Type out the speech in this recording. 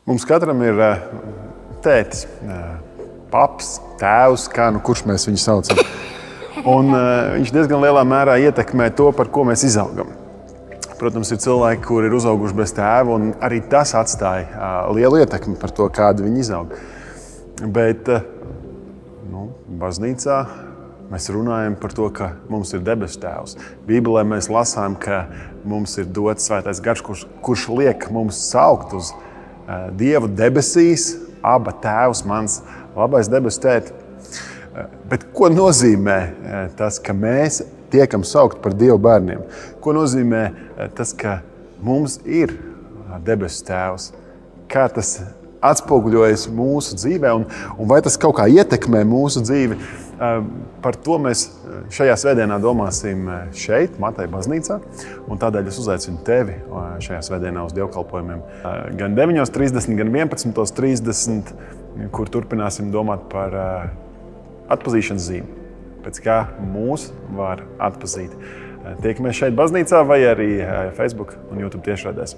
Mums katram ir tētis, paps, tēvs, kā nu kurš mēs viņu saucam. Un viņš diezgan lielā mērā ietekmē to, par ko mēs izaugam. Protams, ir cilvēki, kuri ir uzauguši bez tēva, un arī tas atstāja lielu ietekmi par to, kādu viņi izaug. Bet baznīcā mēs runājam par to, ka mums ir debesu tēvs. Bībelē mēs lasām, ka mums ir dots svētais gars, kurš liek mums saukt uz Dievu debesīs, aba tēvs, mans labais debesu tēti. Bet ko nozīmē tas, ka mēs tiekam saukt par Dievu bērniem? Ko nozīmē tas, ka mums ir debesu tēvs? Kā tas atspoguļojas mūsu dzīvē un vai tas kaut kā ietekmē mūsu dzīvi? Par to mēs šajā svētdienā domāsim šeit, Mateja baznīcā. Un tādēļ es uzaicinu tevi šajā svētdienā uz dievkalpojumiem gan 9:30, gan 11:30, kur turpināsim domāt par atpazīšanas zīmi. Pēc kā mūs var atpazīt. Tiekamies šeit baznīcā vai arī Facebook un YouTube tiešraidēs.